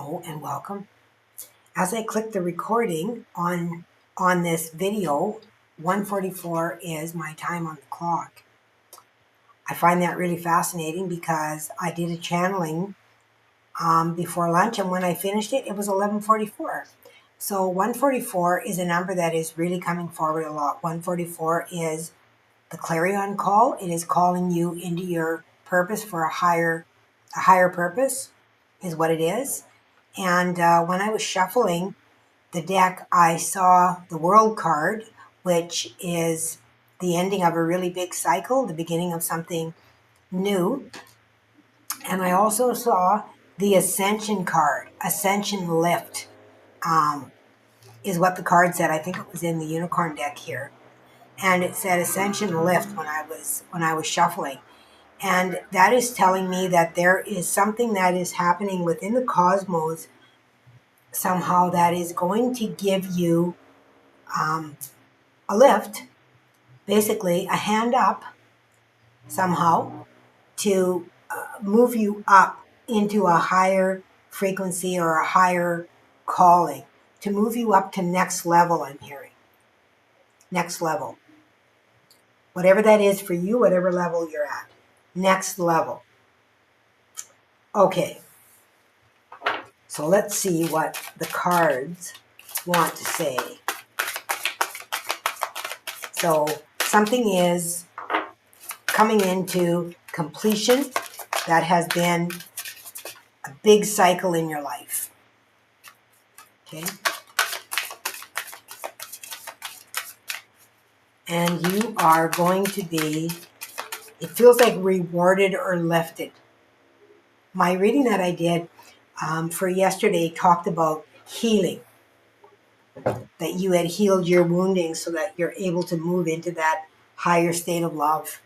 Hello and welcome. As I click the recording on this video, 1:44 is my time on the clock. I find that really fascinating because I did a channeling before lunch, and when I finished it, it was 11:44. So 1:44 is a number that is really coming forward a lot. 1:44 is the clarion call. It is calling you into your purpose for a higher purpose, is what it is. And when I was shuffling the deck, I saw the World card, which is the ending of a really big cycle, the beginning of something new. And I also saw the Ascension card, Ascension Lift, is what the card said. I think it was in the Unicorn deck here. And it said Ascension Lift when I was shuffling. And that is telling me that there is something that is happening within the cosmos somehow that is going to give you a lift, basically a hand up somehow to move you up into a higher frequency or a higher calling, to move you up to next level. I'm hearing next level, whatever that is for you, whatever level you're at, next level. Okay, so let's see what the cards want to say. So something is coming into completion that has been a big cycle in your life. Okay? And you are going to be, it feels like rewarded or lifted. My reading that I did for yesterday talked about healing, that you had healed your wounding so that you're able to move into that higher state of love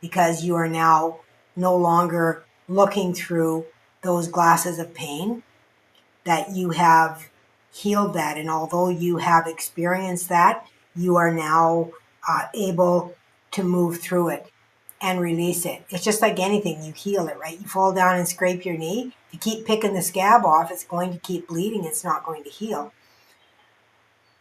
because you are now no longer looking through those glasses of pain, that you have healed that. And although you have experienced that, you are now able to move through it and release it. It's just like anything, you heal it, right? You fall down and scrape your knee. If you keep picking the scab off, it's going to keep bleeding. It's not going to heal.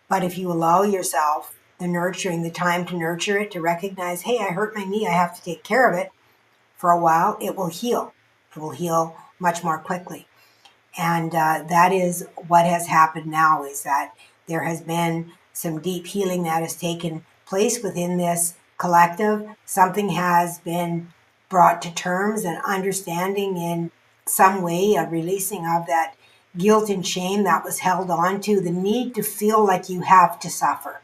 But if you allow yourself the nurturing, the time to nurture it, to recognize, hey, I hurt my knee, I have to take care of it for a while, it will heal. It will heal much more quickly. And that is what has happened now, is that there has been some deep healing that has taken place within this collective. Something has been brought to terms, and understanding in some way, a releasing of that guilt and shame that was held on to, the need to feel like you have to suffer.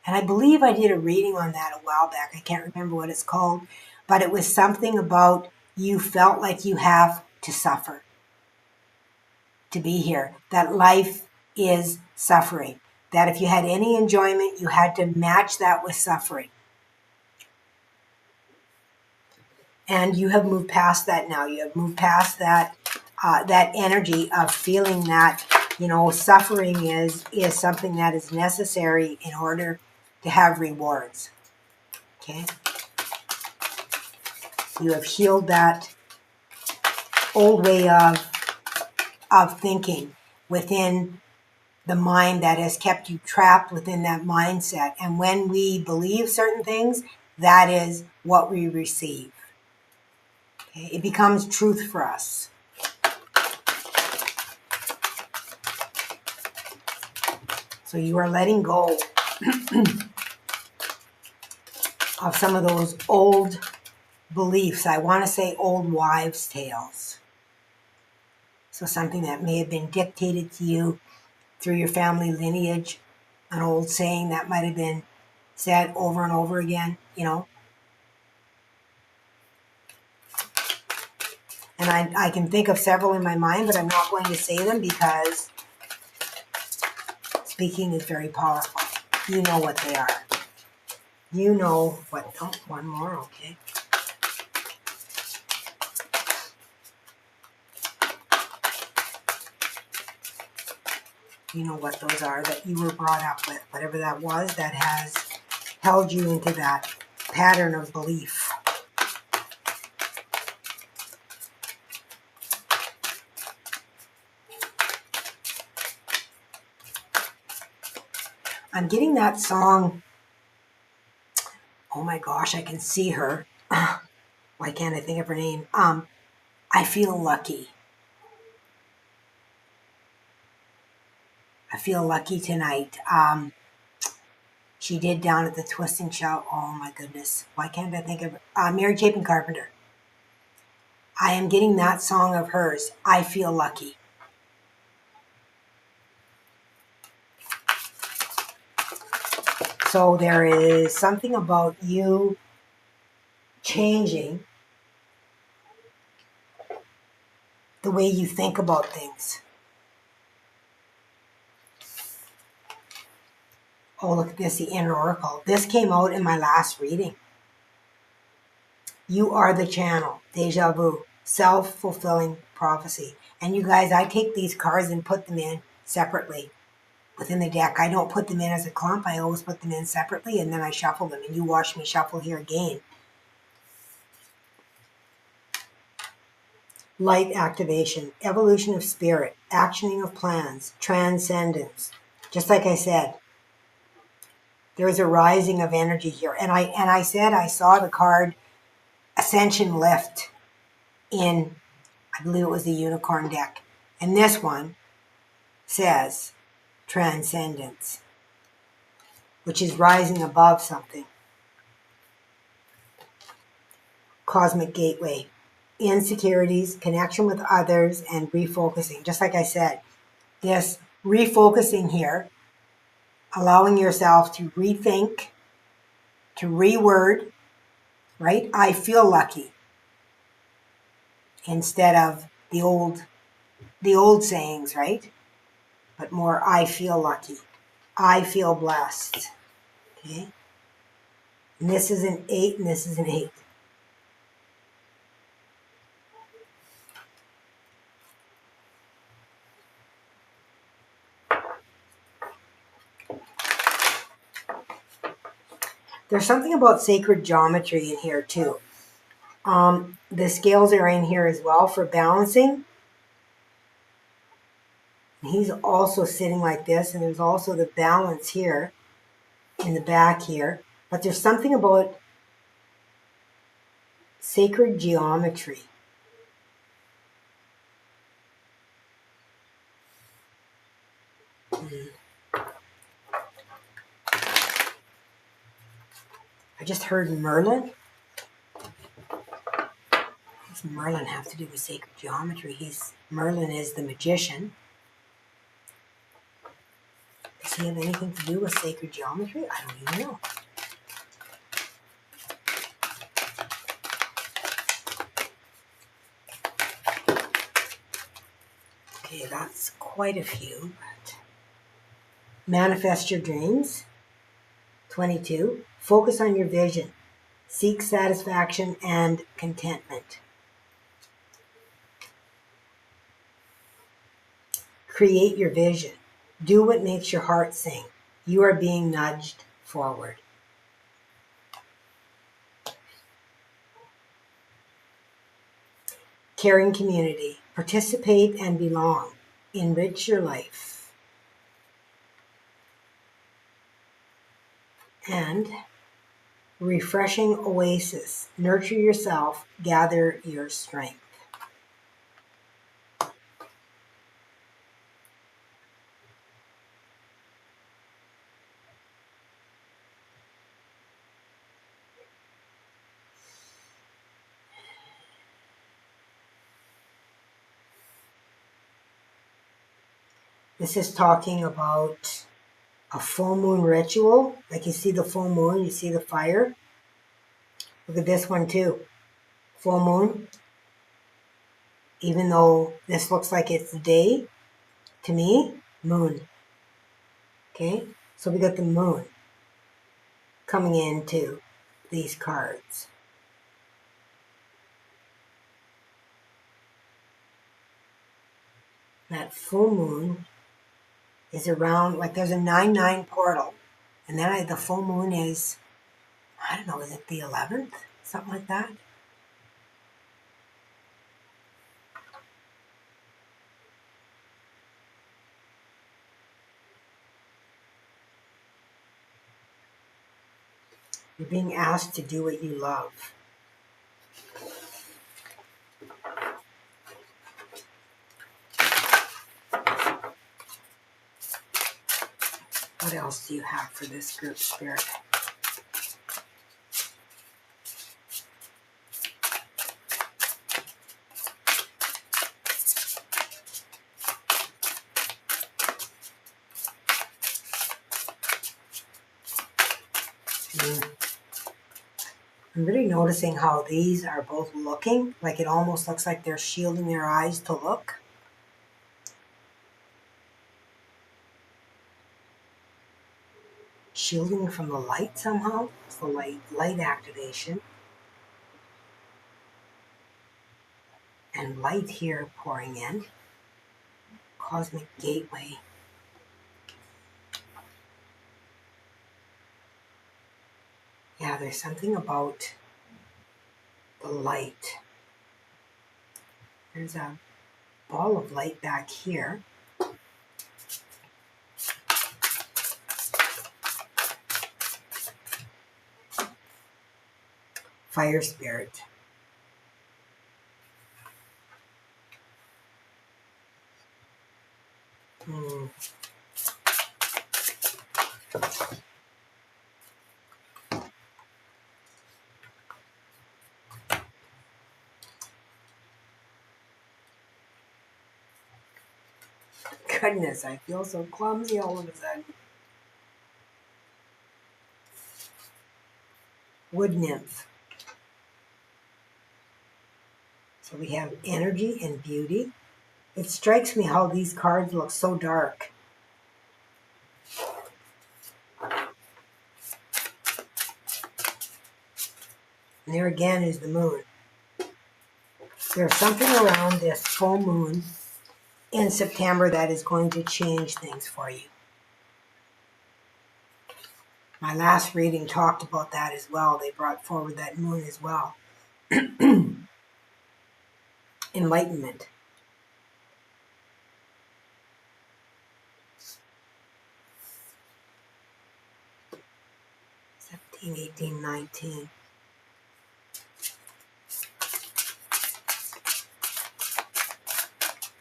And I believe I did a reading on that a while back. I can't remember what it's called, but it was something about you felt like you have to suffer to be here, that life is suffering, that if you had any enjoyment, you had to match that with suffering. And you have moved past that now. You have moved past that that energy of feeling that, suffering is something that is necessary in order to have rewards. Okay? You have healed that old way of thinking within the mind that has kept you trapped within that mindset. And when we believe certain things, that is what we receive. Okay? It becomes truth for us. So you are letting go of some of those old beliefs. I want to say old wives' tales. So something that may have been dictated to you through your family lineage, an old saying that might have been said over and over again, And I can think of several in my mind, but I'm not going to say them because speaking is very powerful. You know what they are. You know what, oh, one more, okay. You know what those are that you were brought up with, whatever that was that has held you into that pattern of belief. I'm getting that song. Oh my gosh, I can see her. Why can't I think of her name? I feel lucky. I feel lucky tonight. She did down at the Twisting Show. Oh my goodness. Why can't I think of Mary Chapin Carpenter. I am getting that song of hers. I feel lucky. So there is something about you changing the way you think about things. Oh, look at this, the inner oracle. This came out in my last reading. You are the channel, deja vu, self-fulfilling prophecy. And you guys, I take these cards and put them in separately within the deck. I don't put them in as a clump. I always put them in separately, and then I shuffle them. And you watch me shuffle here again. Light activation, evolution of spirit, actioning of plans, transcendence. Just like I said, there is a rising of energy here. And I said I saw the card Ascension Lift in, I believe it was the Unicorn deck. And this one says transcendence, which is rising above something. Cosmic gateway, insecurities, connection with others, and refocusing. Just like I said, this refocusing here, allowing yourself to rethink, to reword, right? I feel lucky instead of the old sayings, right? But more, I feel lucky. I feel blessed. Okay? And this is an 8 and this is an 8. There's something about sacred geometry in here too. The scales are in here as well for balancing. And he's also sitting like this, and there's also the balance here in the back here. But there's something about sacred geometry. I just heard Merlin. What does Merlin have to do with sacred geometry? Merlin is the magician. Does he have anything to do with sacred geometry? I don't even know. Okay, that's quite a few. But manifest your dreams. 22. Focus on your vision. Seek satisfaction and contentment. Create your vision. Do what makes your heart sing. You are being nudged forward. Caring community. Participate and belong. Enrich your life. And refreshing oasis. Nurture yourself. Gather your strength. This is talking about a full moon ritual. Like you see the full moon, you see the fire. Look at this one too. Full moon. Even though this looks like it's day, to me, moon. Okay? So we got the moon coming into these cards. That full moon is around, like there's a 9-9 portal. And then the full moon is, I don't know, is it the 11th? Something like that. You're being asked to do what you love. What else do you have for this group, Spirit? I'm really noticing how these are both looking, like it almost looks like they're shielding their eyes to look. Shielding from the light somehow. It's the light activation. And light here pouring in. Cosmic gateway. Yeah, there's something about the light. There's a ball of light back here. Fire spirit. Goodness, I feel so clumsy all of a sudden. Wood nymph. So we have energy and beauty. It strikes me how these cards look so dark. And there again is the moon. There's something around this full moon in September that is going to change things for you. My last reading talked about that as well. They brought forward that moon as well. Enlightenment. 17, 18, 19.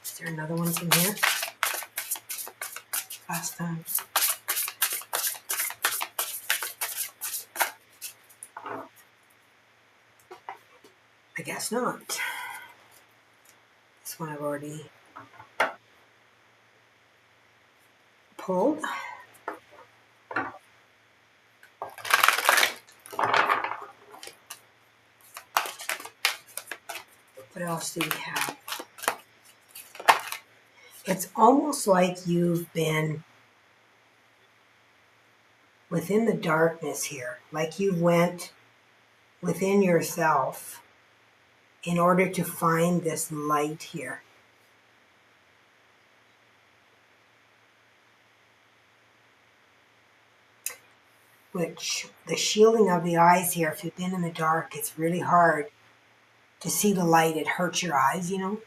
Is there another one from here? Last time. I guess not. This one I've already pulled. What else do we have? It's almost like you've been within the darkness here, like you went within yourself in order to find this light here. Which, the shielding of the eyes here, if you've been in the dark, it's really hard to see the light. It hurts your eyes, you know?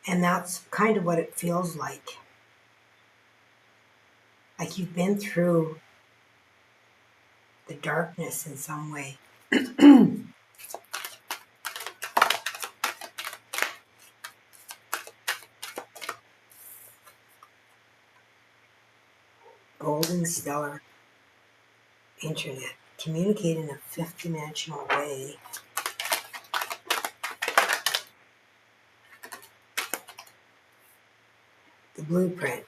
And that's kind of what it feels like. Like you've been through the darkness in some way. Golden stellar internet. Communicate in a fifth dimensional way. The blueprint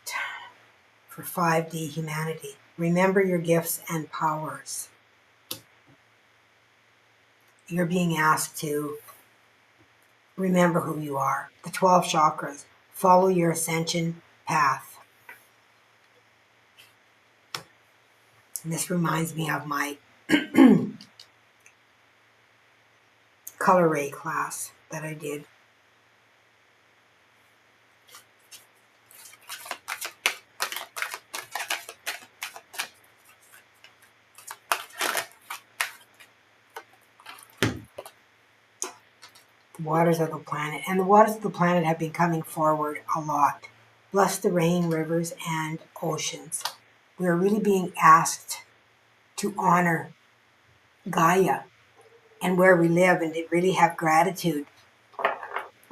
for 5D humanity. Remember your gifts and powers. You're being asked to remember who you are. The 12 chakras. Follow your ascension path. And this reminds me of my color ray class that I did. The waters of the planet. And the waters of the planet have been coming forward a lot. Bless the rain, rivers, and oceans. We are really being asked to honor Gaia and where we live, and to really have gratitude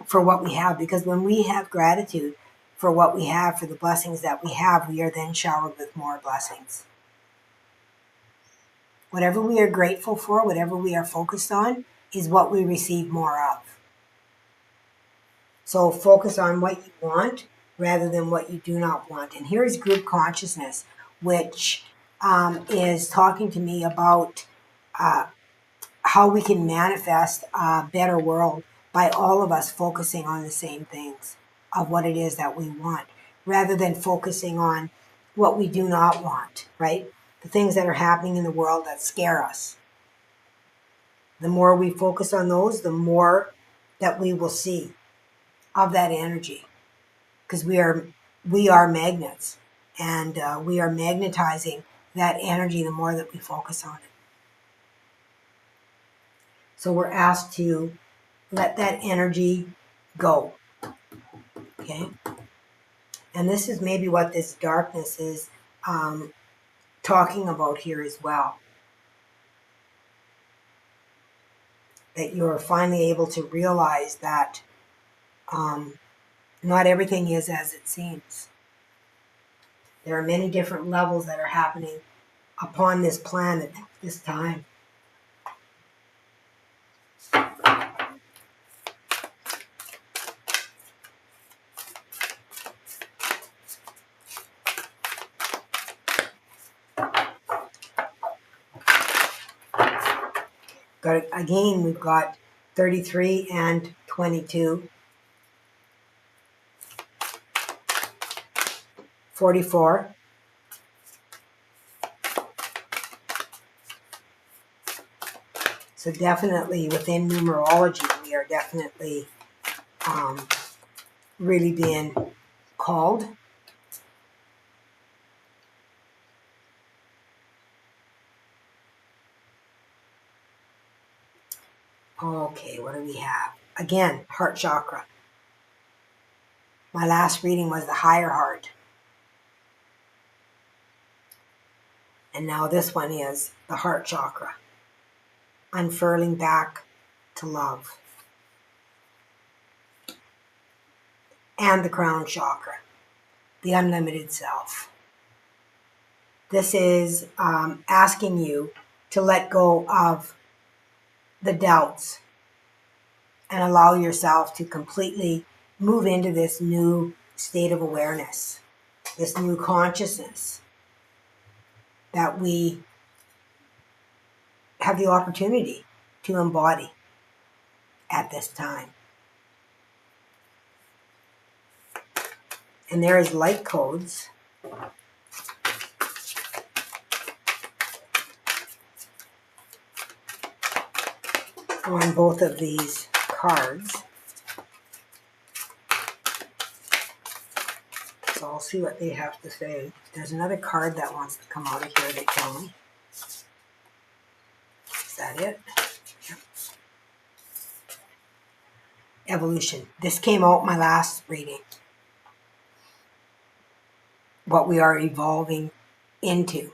for what we have. Because when we have gratitude for what we have, for the blessings that we have, we are then showered with more blessings. Whatever we are grateful for, whatever we are focused on, is what we receive more of. So focus on what you want rather than what you do not want. And here is group consciousness, which is talking to me about how we can manifest a better world by all of us focusing on the same things of what it is that we want, rather than focusing on what we do not want, right? The things that are happening in the world that scare us. The more we focus on those, the more that we will see of that energy, because we are magnets, and we are magnetizing that energy the more that we focus on it. So we're asked to let that energy go. Okay? And this is maybe what this darkness is talking about here as well. That you're finally able to realize that not everything is as it seems. There are many different levels that are happening upon this planet at this time. Again, we've got 33 and 22, 44, so definitely within numerology, we are definitely really being called. Okay, what do we have? Again, heart chakra. My last reading was the higher heart. And now this one is the heart chakra. Unfurling back to love. And the crown chakra. The unlimited self. This is asking you to let go of the doubts and allow yourself to completely move into this new state of awareness, this new consciousness that we have the opportunity to embody at this time. And there is light codes on both of these cards. So I'll see what they have to say. There's another card that wants to come out of here, they tell me. Is that it? Yep. Evolution. This came out my last reading. What we are evolving into.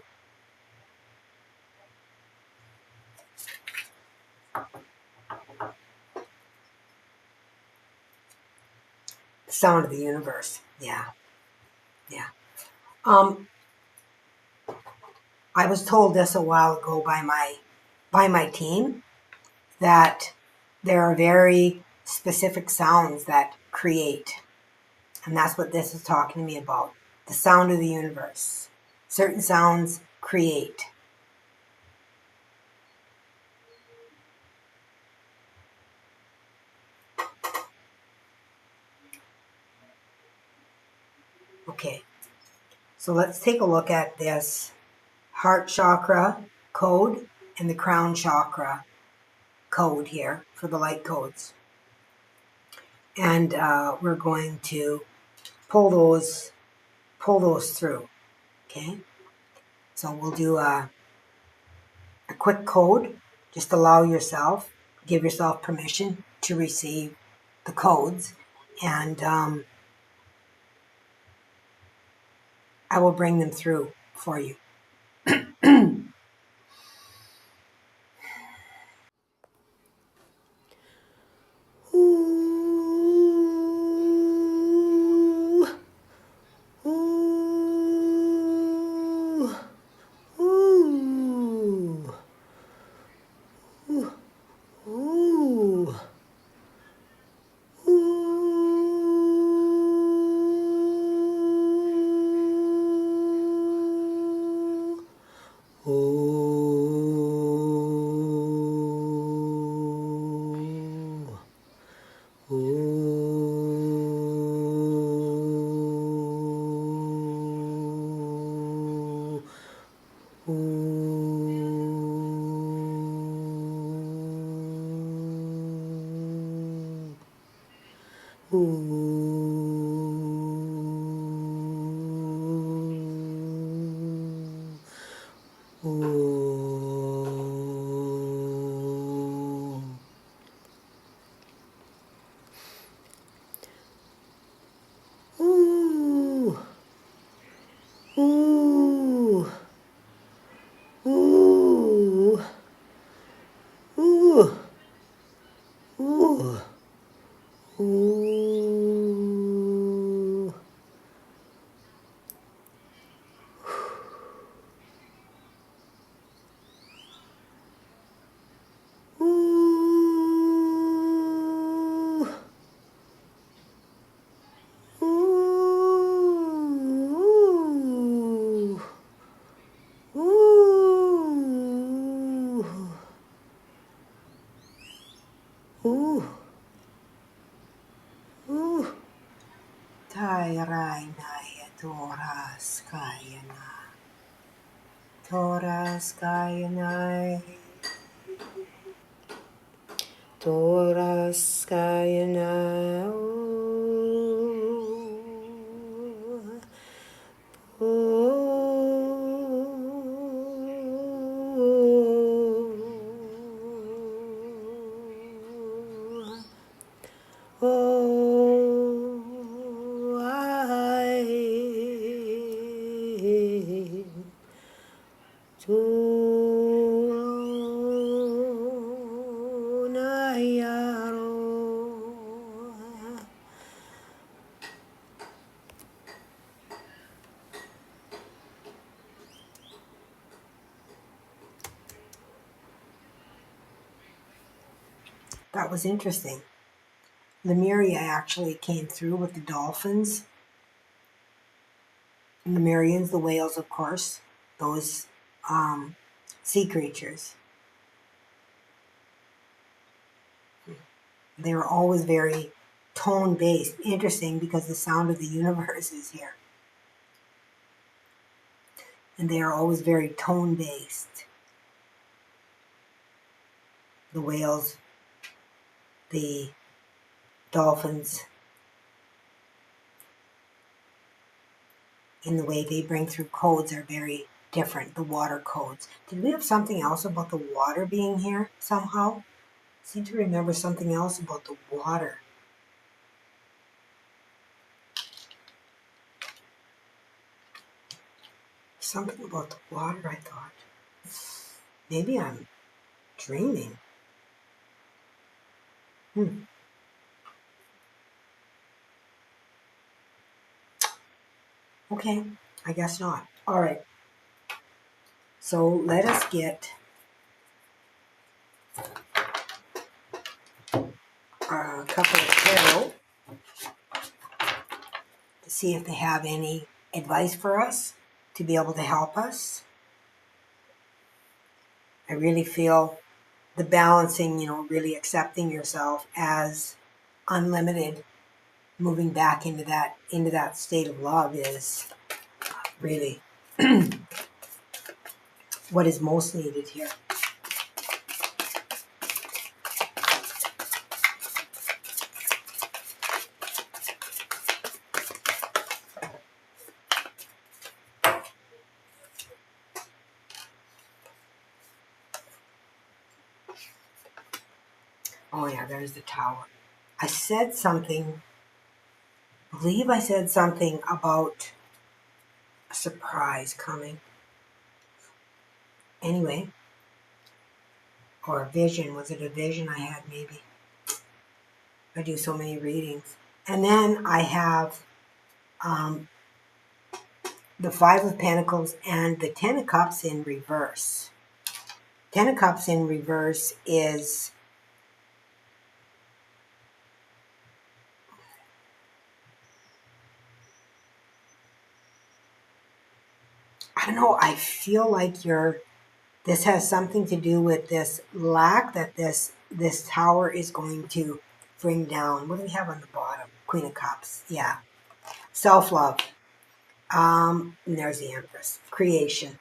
The sound of the universe. Yeah. Yeah. I was told this a while ago by my team, that there are very specific sounds that create. And that's what this is talking to me about. The sound of the universe. Certain sounds create. Okay, so let's take a look at this heart chakra code and the crown chakra code here for the light codes. And we're going to pull those through. Okay, so we'll do a quick code. Just allow yourself, give yourself permission to receive the codes, and I will bring them through for you. Tai Rai Naya Tora Skayana. Tora Skayana. Tora Skayana. That was interesting. Lemuria actually came through with the dolphins. Lemurians, the whales, of course, those sea creatures. They were always very tone based. Interesting because the sound of the universe is here. And they are always very tone based. The whales, the dolphins, in the way they bring through codes are very different, the water codes. Did we have something else about the water being here somehow? I seem to remember something else about the water. Something about the water, I thought. Maybe I'm dreaming. Okay, I guess not. All right. So let us get a couple of tarot to see if they have any advice for us to be able to help us. I really feel the balancing, really accepting yourself as unlimited, moving back into that state of love is really what is most needed here. Oh yeah, there's the Tower. I said something, I believe I said something about a surprise coming. Anyway, or a vision. Was it a vision I had maybe? I do so many readings. And then I have the Five of Pentacles and the Ten of Cups in reverse. Ten of Cups in reverse is, I don't know, I feel like this has something to do with this lack that this tower is going to bring down. What do we have on the bottom? Queen of Cups. Yeah. Self-love. And there's the Empress. Creation.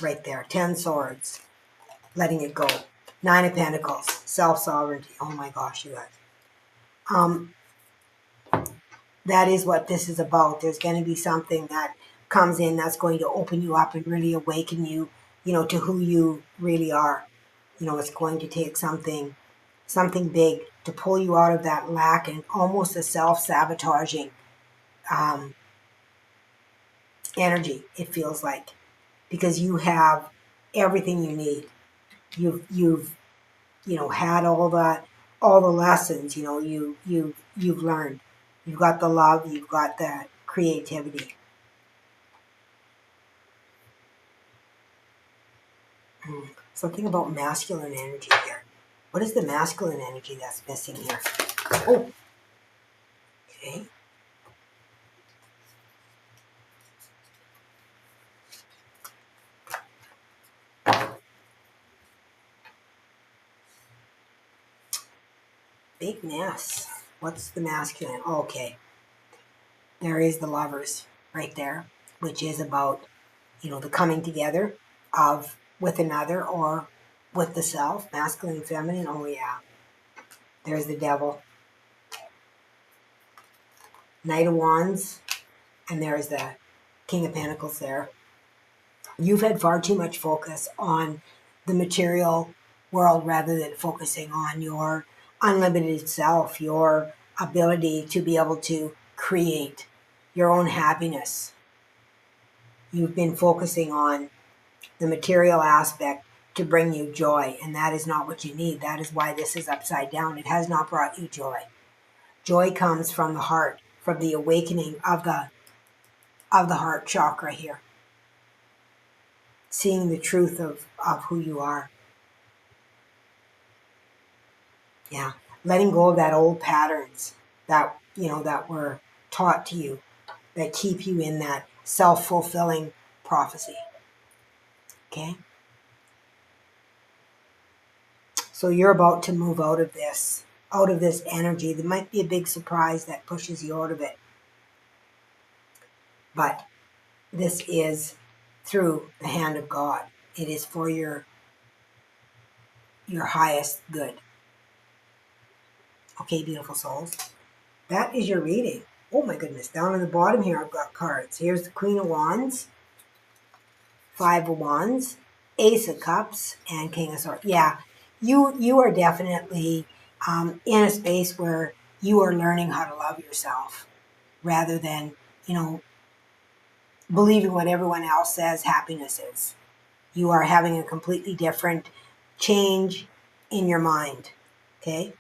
Right there. 10 swords. Letting it go. Nine of Pentacles. Self-sovereignty. Oh my gosh, you guys. That is what this is about. There's going to be something that comes in that's going to open you up and really awaken you, to who you really are. It's going to take something big to pull you out of that lack and almost a self-sabotaging energy, it feels like, because you have everything you need. You've had all the lessons, you've learned. You've got the love, you've got the creativity. Something about masculine energy here. What is the masculine energy that's missing here? Oh, okay. Big mess. What's the masculine? Okay. there is the Lovers right there, which is about, the coming together of with another or with the self, masculine, feminine. Oh yeah, there's the Devil, Knight of Wands, and there's the King of Pentacles there. You've had far too much focus on the material world rather than focusing on your unlimited self, your ability to be able to create your own happiness. You've been focusing on the material aspect to bring you joy, and that is not what you need. That is why this is upside down. It has not brought you joy. Joy comes from the heart, from the awakening of the heart chakra here. Seeing the truth of who you are. Yeah. Letting go of that old patterns that that were taught to you, that keep you in that self-fulfilling prophecy. Okay? So you're about to move out of this energy. There might be a big surprise that pushes you out of it. But this is through the hand of God. It is for your highest good. Okay, beautiful souls. That is your reading. Oh my goodness. Down on the bottom here I've got cards. Here's the Queen of Wands, Five of Wands, Ace of Cups, and King of Swords. Yeah, you are definitely in a space where you are learning how to love yourself rather than, believing what everyone else says happiness is. You are having a completely different change in your mind. Okay?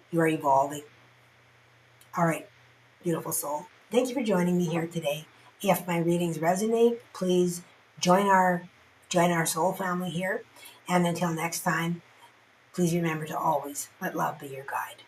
You are evolving. All right, beautiful soul. Thank you for joining me here today. If my readings resonate, please join our soul family here. And until next time, please remember to always let love be your guide.